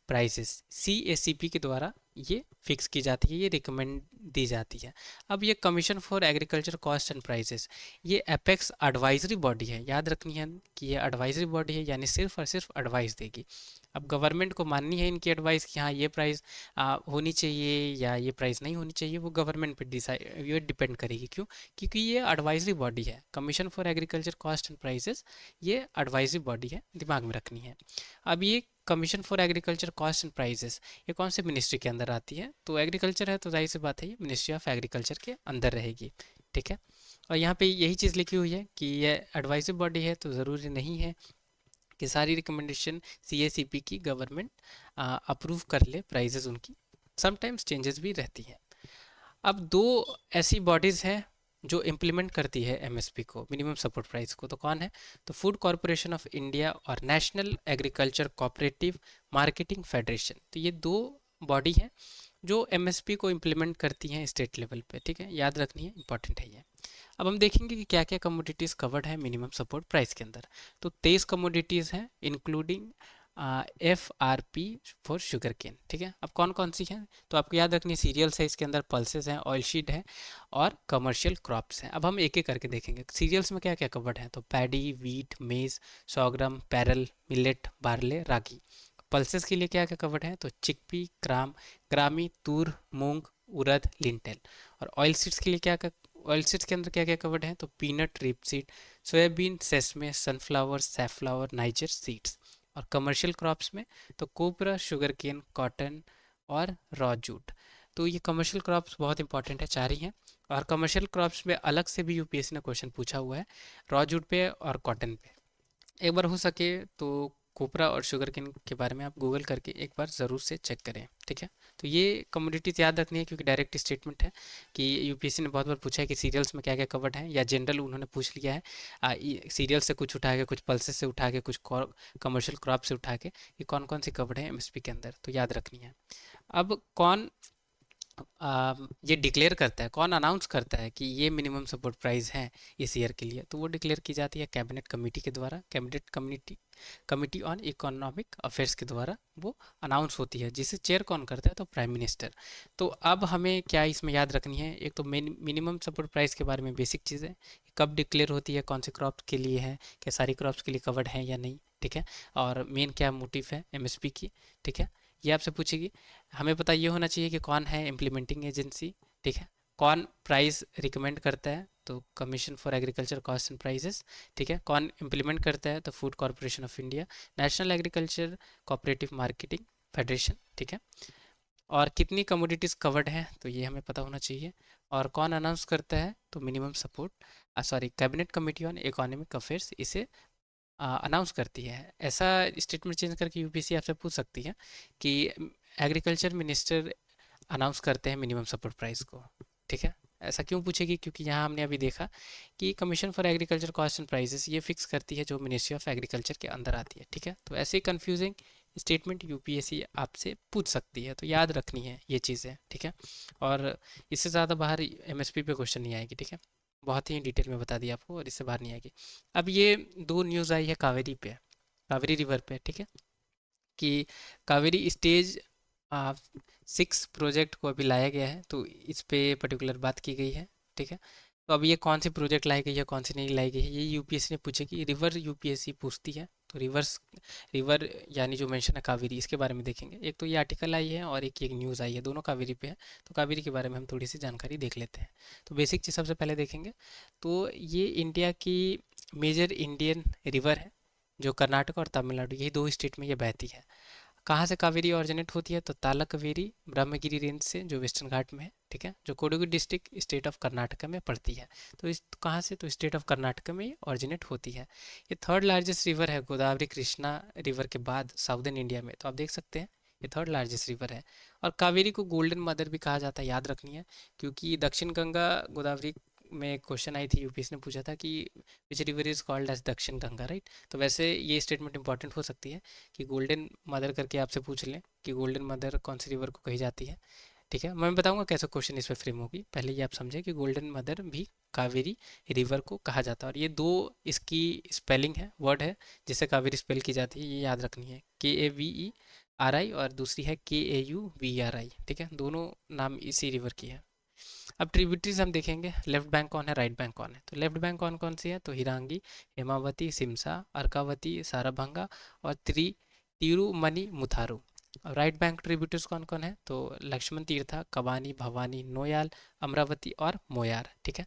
prices, CACP के द्वारा ये फिक्स की जाती है, ये रिकमेंड दी जाती है। अब ये commission for agriculture cost and prices, ये एपेक्स एडवाइजरी बॉडी है, याद रखनी है कि ये एडवाइजरी बॉडी है, यानी सिर्फ और सिर्फ एडवाइस देगी। अब गवर्नमेंट को माननी है इनकी एडवाइस कि हाँ ये प्राइस होनी चाहिए या ये प्राइस नहीं होनी चाहिए, वो गवर्नमेंट पे डिसाइड, ये डिपेंड करेगी। क्यों? क्योंकि ये एडवाइजरी बॉडी है, commission for agriculture cost and prices, ये एडवाइजरी बॉडी है, दिमाग में रखनी है। अब ये commission for agriculture cost and prices ये कौन से मिनिस्ट्री के अंदर आती है, तो एग्रीकल्चर है तो जाहिर सी बात है ये मिनिस्ट्री ऑफ एग्रीकल्चर के अंदर रहेगी, ठीक है। और यहाँ पे यही चीज़ लिखी हुई है कि ये एडवाइजरी बॉडी है, तो ज़रूरी नहीं है कि सारी रिकमेंडेशन CACP की गवर्नमेंट अप्रूव कर ले प्राइजेस उनकी, समटाइम्स चेंजेस भी रहती हैं। अब दो ऐसी बॉडीज़ हैं जो इम्प्लीमेंट करती है एमएसपी को, मिनिमम सपोर्ट प्राइस को, तो कौन है, तो फूड कॉरपोरेशन ऑफ इंडिया और national agriculture cooperative marketing federation. तो ये दो बॉडी हैं जो एमएसपी को इम्प्लीमेंट करती हैं स्टेट लेवल पे, ठीक है, याद रखनी है, इंपॉर्टेंट है ये। अब हम देखेंगे कि क्या क्या कमोडिटीज़ कवर्ड है मिनिमम सपोर्ट प्राइस के अंदर। तो 23 कमोडिटीज़ हैं including FRP for sugarcane, ठीक है। अब कौन कौन सी हैं, तो आपको याद रखनी है, सीरियल्स है, इसके अंदर पल्सेस हैं, ऑयल शीट है और कमर्शियल क्रॉप्स हैं। अब हम एक एक करके देखेंगे सीरियल्स में क्या क्या कवर्ड है, तो पैडी, वीट, मेज, सॉग्रम, पैरल, मिलेट, बार्ले, रागी। पल्सेस के लिए क्या क्या कवर्ड है, तो चिकपी, ग्रामी, तूर, मूंग, उड़द, लिंटेल। और ऑयल सीड्स के लिए क्या क्या, ऑयल सीड्स के अंदर क्या क्या कवर्ड है, तो peanut, rapeseed, soybean, sesame, sunflower, safflower, niger seeds. और कमर्शियल क्रॉप्स में तो कोपरा, शुगर केन, कॉटन और रॉ जूट। तो ये कमर्शियल क्रॉप्स बहुत इंपॉर्टेंट है, चार ही हैं। और कमर्शियल क्रॉप्स में अलग से भी यूपीएससी ने क्वेश्चन पूछा हुआ है, रॉ जूट पे और कॉटन पे। एक बार हो सके तो कोपरा और शुगर केन के बारे में आप गूगल करके एक बार ज़रूर से चेक करें, ठीक है। तो ये कमोडिटीज़ याद रखनी है क्योंकि डायरेक्ट स्टेटमेंट है कि यूपीएससी ने बहुत बार पूछा है कि सीरियल्स में क्या क्या कवर्ड है, या जनरल उन्होंने पूछ लिया है सीरियल से कुछ उठा के, कुछ पल्सेस से उठा के, कुछ कमर्शियल क्रॉप से उठा के, कि कौन कौन सी कवर्ड है एमएसपी के अंदर, तो याद रखनी है। अब कौन ये डिक्लेयर करता है, कौन अनाउंस करता है कि ये मिनिमम सपोर्ट प्राइस है इस ईयर के लिए, तो वो डिक्लेयर की जाती है कैबिनेट कमेटी के द्वारा, cabinet committee on economic affairs के द्वारा वो अनाउंस होती है, जिसे चेयर कौन करता है, तो प्राइम मिनिस्टर। तो अब हमें क्या इसमें याद रखनी है, एक तो मिनिमम सपोर्ट प्राइस के बारे में बेसिक चीज़ें, कब डिक्लेयर होती है, कौन से क्रॉप्स के लिए है, क्या सारी क्रॉप्स के लिए कवर्ड है या नहीं, ठीक है। और मेन क्या मोटिव है एमएसपी की, ठीक है, ये आपसे पूछेगी। हमें पता ये होना चाहिए कि कौन है इम्प्लीमेंटिंग एजेंसी, ठीक है, कौन प्राइस रिकमेंड करता है, तो commission for agriculture cost and prices, ठीक है, कौन इम्प्लीमेंट करता है, तो food corporation of India, national agriculture cooperative marketing federation, ठीक है। और कितनी कमोडिटीज़ कवर्ड हैं, तो ये हमें पता होना चाहिए। और कौन अनाउंस करता है, तो minimum support, sorry, cabinet committee on economic affairs इसे अनाउंस करती है। ऐसा स्टेटमेंट चेंज करके यूपीएससी आपसे पूछ सकती है कि एग्रीकल्चर मिनिस्टर अनाउंस करते हैं मिनिमम सपोर्ट प्राइस को, ठीक है। ऐसा क्यों पूछेगी, क्योंकि यहाँ हमने अभी देखा कि commission for agriculture cost and prices ये फिक्स करती है जो मिनिस्ट्री ऑफ एग्रीकल्चर के अंदर आती है, ठीक है। तो ऐसे कंफ्यूजिंग स्टेटमेंट यूपीएससी आपसे पूछ सकती है, तो याद रखनी है ये चीज़ें, ठीक है। और इससे ज़्यादा बाहर एमएसपी पे क्वेश्चन नहीं आएगी, ठीक है, बहुत ही डिटेल में बता दिया आपको, और इससे बाहर नहीं आएगी। अब ये दो न्यूज़ आई है कावेरी पे, कावेरी रिवर पे, ठीक है, कि कावेरी स्टेज 6 प्रोजेक्ट को अभी लाया गया है, तो इस पे पर्टिकुलर बात की गई है, ठीक है। तो अब ये कौन सी प्रोजेक्ट लाई गई है, कौन सी नहीं लाई गई है, ये यूपीएससी ने पूछेगी, रिवर यूपीएससी पूछती है। तो रिवर्स, रिवर यानी जो मेंशन है कावेरी, इसके बारे में देखेंगे। एक तो ये आर्टिकल आई है और एक न्यूज़ आई है, दोनों कावेरी पे है। तो कावेरी के बारे में हम थोड़ी सी जानकारी देख लेते हैं। तो बेसिक चीज़ सबसे पहले देखेंगे, तो ये इंडिया की मेजर इंडियन रिवर है, जो कर्नाटक और तमिलनाडु, यही दो स्टेट में ये बहती है। कहाँ से कावेरी ऑरिजिनेट होती है, तो तालकावेरी ब्रह्मगिरी रेंज से, जो वेस्टर्न घाट में है, ठीक है, जो Kodagu district state of Karnataka में पड़ती है। तो इस कहाँ से, तो स्टेट ऑफ कर्नाटका में ऑरिजिनेट होती है। ये थर्ड लार्जेस्ट रिवर है गोदावरी कृष्णा रिवर के बाद साउदर्न इंडिया में, तो आप देख सकते हैं ये थर्ड लार्जेस्ट रिवर है। और कावेरी को गोल्डन मदर भी कहा जाता है, याद रखनी है, क्योंकि दक्षिण गंगा गोदावरी में क्वेश्चन आई थी, यूपीएससी ने पूछा था कि which river is called as Dakshin Ganga, right. तो वैसे ये स्टेटमेंट इंपॉर्टेंट हो सकती है कि गोल्डन मदर करके आपसे पूछ लें कि गोल्डन मदर कौन सी रिवर को कही जाती है। ठीक है, मैं बताऊंगा कैसे क्वेश्चन इस पे फ्रेम होगी। पहले ये आप समझे कि गोल्डन मदर भी कावेरी रिवर को कहा जाता है, और ये दो इसकी स्पेलिंग है, वर्ड है जिसे कावेरी स्पेल की जाती है, ये याद रखनी है, KAVERI, और दूसरी है KAUVRI। ठीक है, दोनों नाम इसी रिवर की है। अब ट्रिब्यूटरीज हम देखेंगे, लेफ्ट बैंक कौन है, राइट बैंक कौन है। तो लेफ्ट बैंक कौन कौन सी है, तो हिरांगी, हेमावती, सिमसा, अर्कावती, साराभंगा और तिरुमनी मुथारू। और राइट बैंक ट्रिब्यूटरीज कौन कौन है, तो लक्ष्मण तीर्था, कबानी, भवानी, नोयाल, अमरावती और मोयार। ठीक है,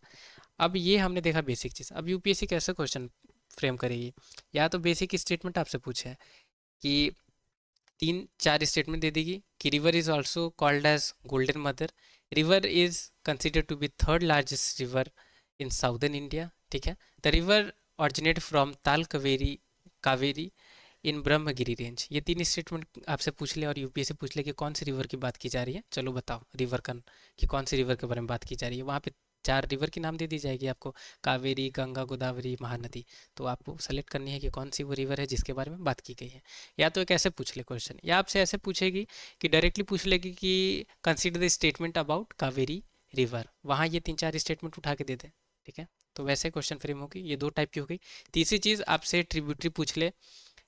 अब ये हमने देखा बेसिक चीज़। अब यूपीएससी कैसे क्वेश्चन फ्रेम करेगी, या तो बेसिक स्टेटमेंट आपसे पूछे कि तीन चार स्टेटमेंट दे देगी कि river is also called as golden mother, river is consider to be third largest river in southern India. ठीक है, the river originate from Talakaveri Kaveri in Brahmagiri range. ये तीन स्टेटमेंट आपसे पूछ ले और यूपीएससी पूछ ले कि कौन सी रिवर की बात की जा रही है, चलो बताओ रिवर का कि कौन सी रिवर के बारे में बात की जा रही है। वहाँ पे चार रिवर की नाम दे दी जाएगी आपको, कावेरी, गंगा, गोदावरी, महानदी। तो आपको सेलेक्ट करनी है कि कौन सी वो रिवर है जिसके बारे में बात की गई है। या तो एक ऐसे पूछ ले क्वेश्चन, या आपसे ऐसे पूछेगी कि डायरेक्टली पूछ लेगी कि consider the statement about Kaveri river, वहाँ ये तीन चार स्टेटमेंट उठा के दे दे। ठीक है, तो वैसे क्वेश्चन फ्रेम होगी। ये दो टाइप की हो गई। तीसरी चीज़ आपसे ट्रिब्यूटरी पूछ ले,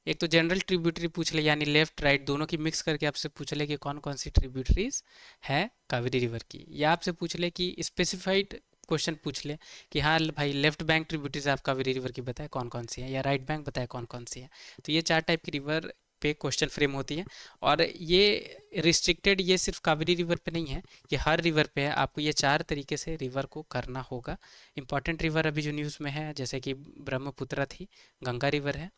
एक तो जनरल ट्रिब्यूटरी पूछ ले यानी लेफ्ट राइट दोनों की मिक्स करके आपसे पूछ ले कि कौन कौन सी ट्रिब्यूटरीज हैं कावेरी रिवर की, या आपसे पूछ ले कि स्पेसिफाइड क्वेश्चन पूछ ले कि हाँ भाई लेफ्ट बैंक ट्रिब्यूटरीज आप कावेरी रिवर की बताए कौन कौन सी है, या राइट बैंक बताए कौन कौन सी है। तो ये चार टाइप की रिवर पे क्वेश्चन फ्रेम होती है, और ये रिस्ट्रिक्टेड ये सिर्फ कावेरी रिवर पे नहीं है, ये हर रिवर पे है। आपको ये चार तरीके से रिवर को करना होगा। इंपॉर्टेंट रिवर अभी जो न्यूज़ में है जैसे कि ब्रह्मपुत्र थी, गंगा रिवर है,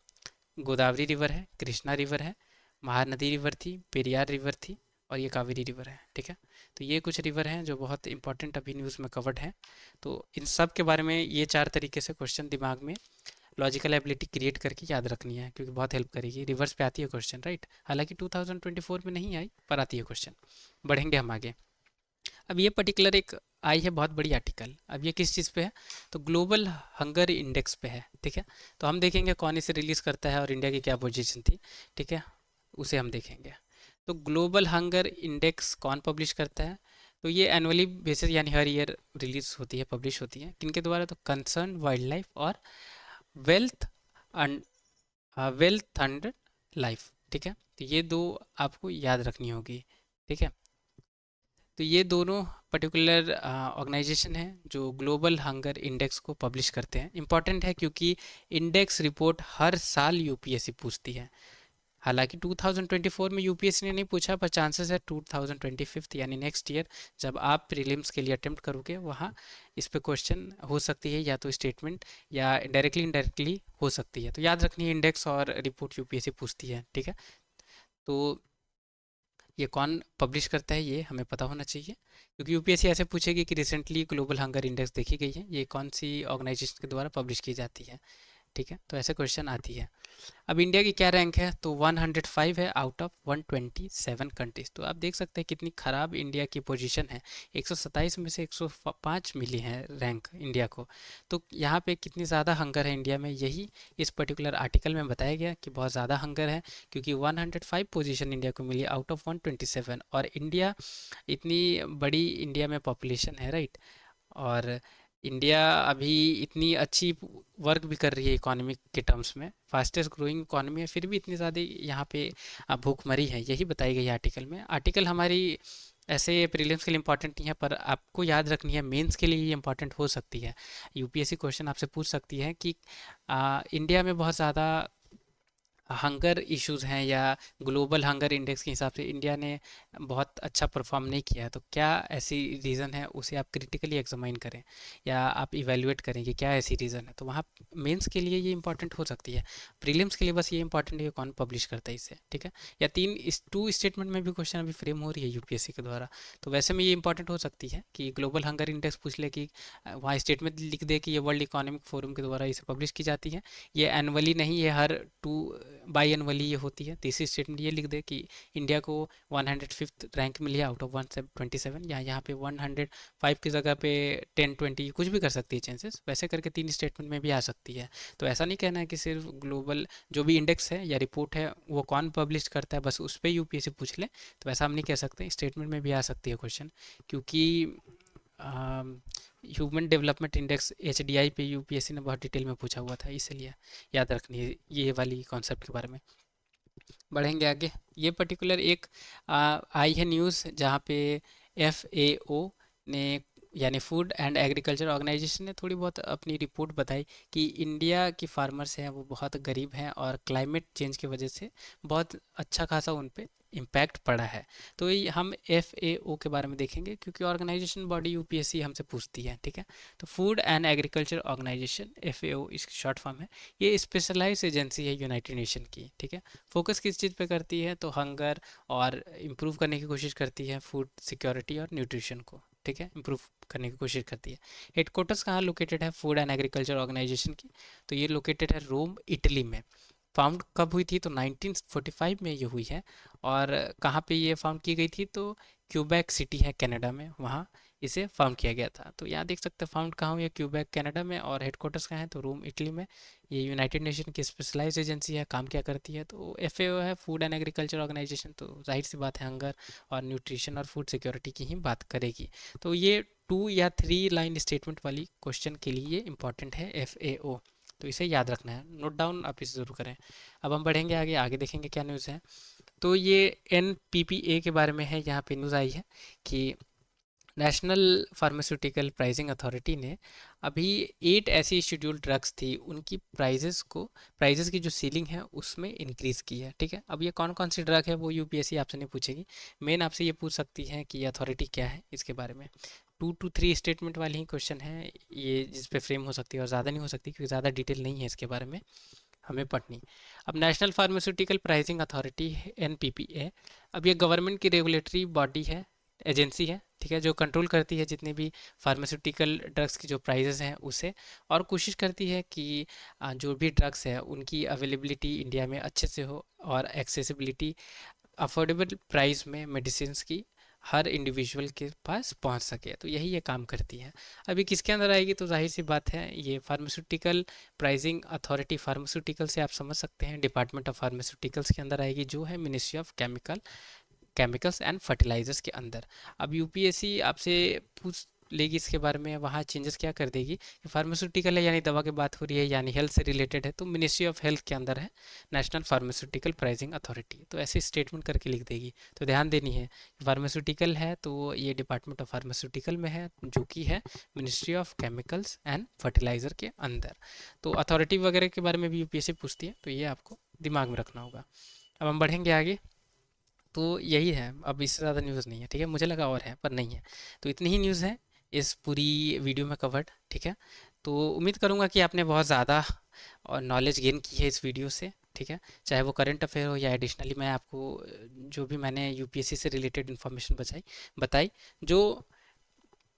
गोदावरी रिवर है, कृष्णा रिवर है, महानदी रिवर थी, पेरियार रिवर थी, और ये कावेरी रिवर है। ठीक है, तो ये कुछ रिवर हैं जो बहुत इंपॉर्टेंट अभी न्यूज़ में कवर्ड हैं। तो इन सब के बारे में ये चार तरीके से क्वेश्चन दिमाग में लॉजिकल एबिलिटी क्रिएट करके याद रखनी है, क्योंकि बहुत हेल्प करेगी। रिवर्स पे आती है क्वेश्चन, राइट। हालांकि 2024 में नहीं आई पर आती है क्वेश्चन। बढ़ेंगे हम आगे। अब ये पर्टिकुलर एक आई है बहुत बड़ी आर्टिकल। अब ये किस चीज़ पे है, तो ग्लोबल हंगर इंडेक्स पे है। ठीक है, तो हम देखेंगे कौन इसे रिलीज़ करता है और इंडिया की क्या पोजीशन थी। ठीक है, उसे हम देखेंगे। तो ग्लोबल हंगर इंडेक्स कौन पब्लिश करता है, तो ये एनुअली बेसिस यानी हर ईयर रिलीज होती है, पब्लिश होती है। किनके द्वारा, तो कंसर्न वाइल्ड लाइफ और wealth and wealth and life. ठीक है, तो ये दो आपको याद रखनी होगी। ठीक है, तो ये दोनों पर्टिकुलर ऑर्गेनाइजेशन हैं जो ग्लोबल हंगर इंडेक्स को पब्लिश करते हैं। इंपॉर्टेंट है क्योंकि इंडेक्स रिपोर्ट हर साल यूपीएससी पूछती है। हालांकि 2024 में यूपीएससी ने नहीं पूछा, पर चांसेस है 2025 यानी नेक्स्ट ईयर जब आप प्रीलिम्स के लिए अटेम्प्ट करोगे वहाँ इस पे क्वेश्चन हो सकती है, या तो स्टेटमेंट या डायरेक्टली इनडायरेक्टली हो सकती है। तो याद रखनी है, इंडेक्स और रिपोर्ट यूपीएससी पूछती है। ठीक है, तो ये कौन पब्लिश करता है ये हमें पता होना चाहिए, क्योंकि यूपीएससी ऐसे पूछेगी कि रिसेंटली ग्लोबल हंगर इंडेक्स देखी गई है, ये कौन सी ऑर्गेनाइजेशन के द्वारा पब्लिश की जाती है। ठीक है, तो ऐसे क्वेश्चन आती है। अब इंडिया की क्या रैंक है, तो 105 है आउट ऑफ 127 कंट्रीज। तो आप देख सकते हैं कितनी ख़राब इंडिया की पोजीशन है। 127 में से 105 मिली है रैंक इंडिया को। तो यहाँ पे कितनी ज़्यादा हंगर है इंडिया में, यही इस पर्टिकुलर आर्टिकल में बताया गया कि बहुत ज़्यादा हंगर है, क्योंकि 105 पोजीशन इंडिया को मिली आउट ऑफ 127। और इंडिया इतनी बड़ी इंडिया में पॉपुलेशन है, राइट। और इंडिया अभी इतनी अच्छी वर्क भी कर रही है इकोनॉमिक के टर्म्स में, फास्टेस्ट ग्रोइंग इकोनॉमी है, फिर भी इतनी ज़्यादा यहाँ पे भूखमरी है, यही बताई गई आर्टिकल में। आर्टिकल हमारी ऐसे प्रीलिम्स के लिए इंपॉर्टेंट नहीं है, पर आपको याद रखनी है मेंस के लिए ये इंपॉर्टेंट हो सकती है। यूपीएससी क्वेश्चन आपसे पूछ सकती है कि इंडिया में बहुत ज़्यादा हंगर इश्यूज हैं, या ग्लोबल हंगर इंडेक्स के हिसाब से इंडिया ने बहुत अच्छा परफॉर्म नहीं किया है, तो क्या ऐसी रीज़न है, उसे आप क्रिटिकली एग्जामाइन करें या आप इवेलुएट करें कि क्या ऐसी रीज़न है। तो वहाँ मेंस के लिए ये इंपॉर्टेंट हो सकती है, प्रीलिम्स के लिए बस ये इंपॉर्टेंट है कि कौन पब्लिश करता है इसे। ठीक है, या तीन इस टू स्टेटमेंट में भी क्वेश्चन अभी फ्रेम हो रही है यूपीएससी के द्वारा। तो वैसे में ये इंपॉर्टेंट हो सकती है कि ग्लोबल हंगर इंडेक्स पूछ ले कि वहाँ स्टेटमेंट लिख दे कि ये वर्ल्ड इकोनॉमिक फोरम के द्वारा इसे पब्लिश की जाती है। ये एनुअली नहीं, ये हर बाई एनुअली ये होती है। तीसरी स्टेटमेंट ये लिख दे कि इंडिया को 105th rank milli out of 127, या यहाँ पे 105 की जगह पे 10-20 कुछ भी कर सकती है चेंजेस, वैसे करके तीन स्टेटमेंट में भी आ सकती है। तो ऐसा नहीं कहना है कि सिर्फ ग्लोबल जो भी इंडेक्स है या रिपोर्ट है वो कौन पब्लिश करता है बस उस पर यूपीएससी पूछ ले, तो वैसा हम नहीं कह सकते। स्टेटमेंट में भी आ सकती है क्वेश्चन, क्योंकि ह्यूमन डेवलपमेंट इंडेक्स HDI पे यूपीएससी ने बहुत डिटेल में पूछा हुआ था, इसलिए याद रखनी है ये वाली कॉन्सेप्ट के बारे में। बढ़ेंगे आगे। ये पर्टिकुलर एक आई है न्यूज़ जहाँ पे FAO ने यानी फूड एंड एग्रीकल्चर ऑर्गेनाइजेशन ने थोड़ी बहुत अपनी रिपोर्ट बताई कि इंडिया की फार्मर्स हैं वो बहुत गरीब हैं और क्लाइमेट चेंज की वजह से बहुत अच्छा खासा उन पे इम्पैक्ट पड़ा है। तो ये हम FAO के बारे में देखेंगे, क्योंकि ऑर्गेनाइजेशन बॉडी यूपीएससी हमसे पूछती है, ठीक है। तो food and agriculture organisation, FAO इसकी शॉर्ट फॉर्म है। ये स्पेशलाइज एजेंसी है यूनाइटेड नेशन की, ठीक है। फोकस किस चीज़ पे करती है, तो हंगर और इम्प्रूव करने की कोशिश करती है फूड सिक्योरिटी और न्यूट्रिशन को, ठीक है, इम्प्रूव करने की कोशिश करती है। हेडक्वार्टर्स कहाँ लोकेटेड है फूड एंड एग्रीकल्चर ऑर्गेनाइजेशन की, तो ये लोकेटेड है रोम, इटली में। फाउंड कब हुई थी, तो 1945 में ये हुई है। और कहाँ पे ये फाउंड की गई थी, तो क्यूबेक सिटी है कनाडा में, वहाँ इसे फाउंड किया गया था। तो यहाँ देख सकते हैं फाउंड कहाँ हुई है, क्यूबेक कनाडा में, और हेडक्वार्टर्स कहाँ है, तो रोम इटली में। ये यूनाइटेड नेशन की स्पेशलाइज एजेंसी है। काम क्या करती है, तो FAO है, फूड एंड एग्रीकल्चर ऑर्गेनाइजेशन, तो जाहिर सी बात है हंगर और न्यूट्रिशन और फूड सिक्योरिटी की ही बात करेगी। तो ये 2 या 3 लाइन स्टेटमेंट वाली क्वेश्चन के लिए इंपॉर्टेंट है FAO, तो इसे याद रखना है, नोट डाउन आप इसे ज़रूर करें। अब हम बढ़ेंगे आगे, आगे देखेंगे क्या न्यूज़ है। तो ये NPPA के बारे में है, यहाँ पे न्यूज़ आई है कि नेशनल फार्मास्यूटिकल प्राइसिंग अथॉरिटी ने अभी 8 ऐसी शेड्यूल ड्रग्स थी उनकी प्राइजेस की जो सीलिंग है उसमें इंक्रीज़ की है, ठीक है। अब ये कौन कौन सी ड्रग है वो यूपीएससी आपसे नहीं पूछेगी, मेन आपसे ये पूछ सकती है कि अथॉरिटी क्या है इसके बारे में। 2 to 3 स्टेटमेंट वाली ही क्वेश्चन है ये, जिस पे फ्रेम हो सकती है, और ज़्यादा नहीं हो सकती क्योंकि ज़्यादा डिटेल नहीं है इसके बारे में हमें पढ़नी। अब national pharmaceutical pricing authority NPPA, अब ये गवर्नमेंट की रेगुलेटरी बॉडी है, एजेंसी है, ठीक है, जो कंट्रोल करती है जितने भी फार्मास्यूटिकल ड्रग्स की जो प्राइजेस हैं उसे, और कोशिश करती है कि जो भी ड्रग्स है उनकी अवेलेबिलिटी इंडिया में अच्छे से हो और एक्सेसिबिलिटी अफोर्डेबल प्राइस में मेडिसिन की हर इंडिविजुअल के पास पहुंच सके। तो यही ये काम करती है। अभी किसके अंदर आएगी, तो जाहिर सी बात है ये फार्मास्यूटिकल प्राइसिंग अथॉरिटी, फार्मास्यूटिकल से आप समझ सकते हैं डिपार्टमेंट ऑफ फार्मास्यूटिकल्स के अंदर आएगी, जो है ministry of chemicals and fertilisers के अंदर। अब यूपीएससी आपसे पूछ लेगी इसके बारे में, वहाँ चेंजेस क्या कर देगी कि फार्मास्यूटिकल है यानी दवा की बात हो रही है यानी हेल्थ से रिलेटेड है, तो मिनिस्ट्री ऑफ हेल्थ के अंदर है नेशनल फार्मास्यूटिकल प्राइसिंग अथॉरिटी, तो ऐसे स्टेटमेंट करके लिख देगी। तो ध्यान देनी है, फार्मास्यूटिकल है तो ये डिपार्टमेंट ऑफ फार्मास्यूटिकल में है, जो कि है ministry of chemicals and fertiliser के अंदर। तो अथॉरिटी वगैरह के बारे में भी यूपीएससी पूछती है, तो ये आपको दिमाग में रखना होगा। अब हम बढ़ेंगे आगे। तो यही है, अब इससे ज़्यादा न्यूज़ नहीं है, ठीक है, मुझे लगा और है पर नहीं है। तो इतनी ही न्यूज़ है इस पूरी वीडियो में कवर्ड, ठीक है। तो उम्मीद करूँगा कि आपने बहुत ज़्यादा और नॉलेज गेन की है इस वीडियो से, ठीक है। चाहे वो करंट अफेयर हो या एडिशनली मैं आपको जो भी मैंने यूपीएससी से रिलेटेड इन्फॉर्मेशन बताई जो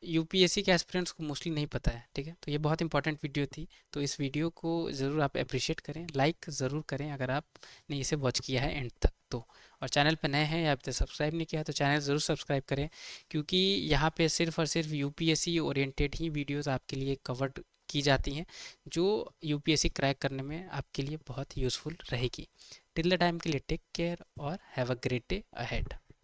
यूपीएससी के एस्पिरेंट्स को मोस्टली नहीं पता है, ठीक है। तो ये बहुत इंपॉर्टेंट वीडियो थी, तो इस वीडियो को ज़रूर आप अप्रिशिएट करें, लाइक ज़रूर करें अगर आपने इसे वॉच किया है एंड तक तो। और चैनल पर नए हैं या अभी तक सब्सक्राइब नहीं किया है तो चैनल ज़रूर सब्सक्राइब करें, क्योंकि यहाँ पे सिर्फ और सिर्फ यूपीएससी ओरिएंटेड ही वीडियोज़ आपके लिए कवर्ड की जाती हैं, जो यूपीएससी क्रैक करने में आपके लिए बहुत यूज़फुल रहेगी। टिल द टाइम के लिए टेक केयर और have a great day ahead.